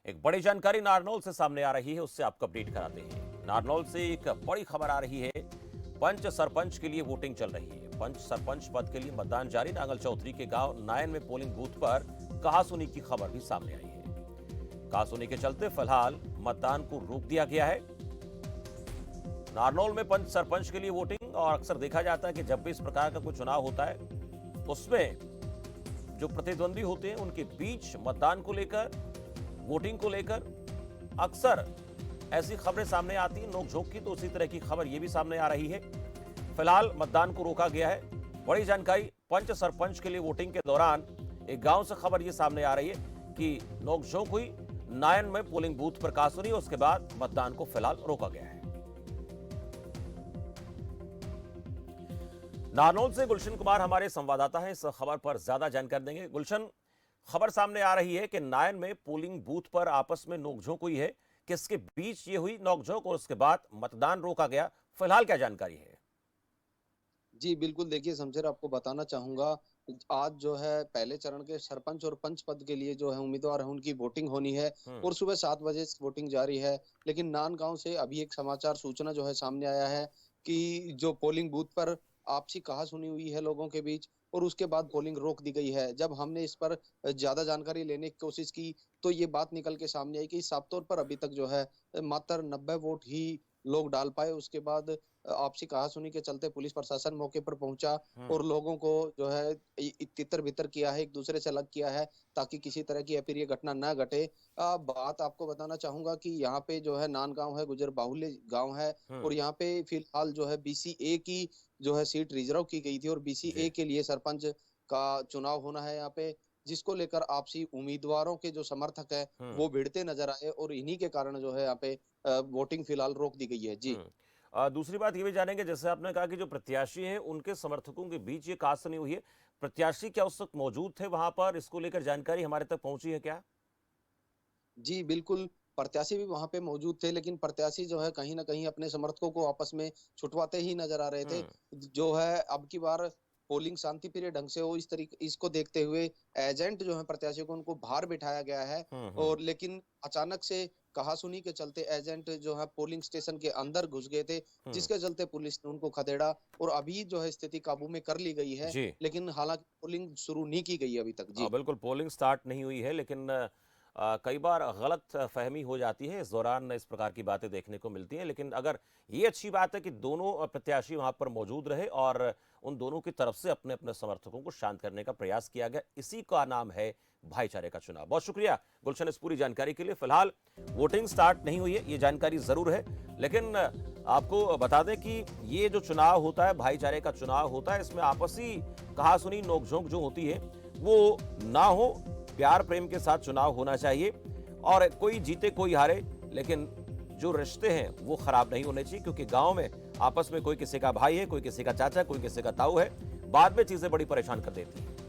एक बड़ी जानकारी नारनौल से सामने आ रही है, उससे आपको अपडेट कराते हैं। नारनौल से एक बड़ी खबर आ रही है। पंच सरपंच के लिए वोटिंग चल रही है। पंच सरपंच पद के लिए मतदान जारी। नांगल चौधरी के गांव नायन में पोलिंग बूथ पर कहासुनी की खबर भी सामने आई है। कहासुनी के चलते फिलहाल मतदान को रोक दिया गया है। नारनौल में पंच सरपंच के लिए वोटिंग, और अक्सर देखा जाता है कि जब भी इस प्रकार का कोई चुनाव होता है उसमें जो प्रतिद्वंदी होते हैं उनके बीच मतदान को लेकर, वोटिंग को लेकर अक्सर ऐसी खबरें सामने आती हैं नोकझोंक की। तो उसी तरह की खबर ये भी सामने आ रही है। फिलहाल मतदान को रोका गया है। बड़ी जानकारी, पंच सरपंच के लिए वोटिंग के दौरान एक गांव से खबर ये सामने आ रही है कि नोकझोंक हुई। नायन में पोलिंग बूथ पर कहासुनी, उसके बाद मतदान को फिलहाल रोका गया है। नारनौल से गुलशन कुमार हमारे संवाददाता हैं, इस खबर पर ज्यादा जानकारी देंगे। गुलशन, खबर सामने आ रही है कि नायन में पोलिंग बूथ पर आपस में नोकझोंक हुई है। किसके बीच ये हुई नोकझोंक और उसके बाद मतदान रोका गया, फिलहाल क्या जानकारी है? जी बिल्कुल, देखिए शमशेर, आपको बताना चाहूंगा, आज जो है पहले चरण के सरपंच और पंच पद के लिए जो है उम्मीदवार है उनकी वोटिंग होनी है हम्म। और सुबह 7 बजे से वोटिंग जारी है। लेकिन नांदगांव से अभी एक समाचार सूचना जो है सामने आया है कि जो पोलिंग बूथ पर आपसी कहासुनी हुई है लोगों के बीच और उसके बाद पोलिंग रोक दी गई है। जब हमने इस पर ज्यादा जानकारी लेने की कोशिश की तो ये बात निकल के सामने आई कि साफ तौर पर अभी तक जो है मात्र 90 वोट ही लोग डाल पाए। उसके बाद आपसी कहासुनी के चलते पुलिस प्रशासन मौके पर पहुंचा हम्म। और लोगों को जो है तितर बितर किया है, एक दूसरे से अलग किया है ताकि किसी तरह की अप्रिय घटना न घटे। बात आपको बताना चाहूंगा कि यहाँ पे जो है नांदगांव है, गुजर बाहुल्य गांव है हम्म। और यहाँ पे फिलहाल जो है बीसीए की जो है सीट रिजर्व की गई थी और बीसीए जी। के लिए सरपंच का चुनाव होना है यहाँ पे, जिसको लेकर आपसी उम्मीदवारों के जो समर्थक है हम्म। वो भिड़ते नजर आए और इन्हीं के कारण जो है यहाँ पे वोटिंग फिलहाल रोक दी गई है। जी दूसरी बात ये भी जानेंगे, जैसे आपने कहा कि जो प्रत्याशी हैं उनके समर्थकों के बीच ये कहासुनी हुई है। प्रत्याशी क्या उस वक्त मौजूद थे वहां पर? इसको लेकर जानकारी हमारे तक पहुंची है क्या? जी बिल्कुल, प्रत्याशी भी वहां पे मौजूद थे, लेकिन प्रत्याशी जो है कहीं ना कहीं अपने समर्थकों को आपस में छुटवाते ही नजर आ रहे थे। हम्म। जो है अब की बार पोलिंग शांतिप्रिय ढंग से हो, इस तरीके इसको देखते हुए एजेंट जो है प्रत्याशियों को उनको बाहर बिठाया गया है। हम्म। हम्म। और लेकिन अचानक से कहासुनी के चलते एजेंट जो है पोलिंग स्टेशन के अंदर घुस गए थे, हम्म। जिसके चलते पुलिस ने उनको खदेड़ा और अभी जो है स्थिति काबू में कर ली गई है। जी। लेकिन हालांकि पोलिंग शुरू नहीं की गई है अभी तक। जी बिल्कुल पोलिंग स्टार्ट नहीं हुई है, लेकिन कई बार गलत फहमी हो जाती है। इस दौरान इस प्रकार की बातें देखने को मिलती हैं। लेकिन अगर ये अच्छी बात है कि दोनों प्रत्याशी वहां पर मौजूद रहे और उन दोनों की तरफ से अपने अपने समर्थकों को शांत करने का प्रयास किया गया, इसी का नाम है भाईचारे का चुनाव। बहुत शुक्रिया गुलशन इस पूरी जानकारी के लिए। फिलहाल वोटिंग स्टार्ट नहीं हुई है, ये जानकारी जरूर है। लेकिन आपको बता दें कि ये जो चुनाव होता है, भाईचारे का चुनाव होता है, इसमें आपसी कहासुनी नोकझोंक जो होती है वो ना हो। प्यार प्रेम के साथ चुनाव होना चाहिए और कोई जीते कोई हारे, लेकिन जो रिश्ते हैं वो खराब नहीं होने चाहिए, क्योंकि गांव में आपस में कोई किसी का भाई है, कोई किसी का चाचा, कोई किसी का ताऊ है। बाद में चीजें बड़ी परेशान कर देती हैं।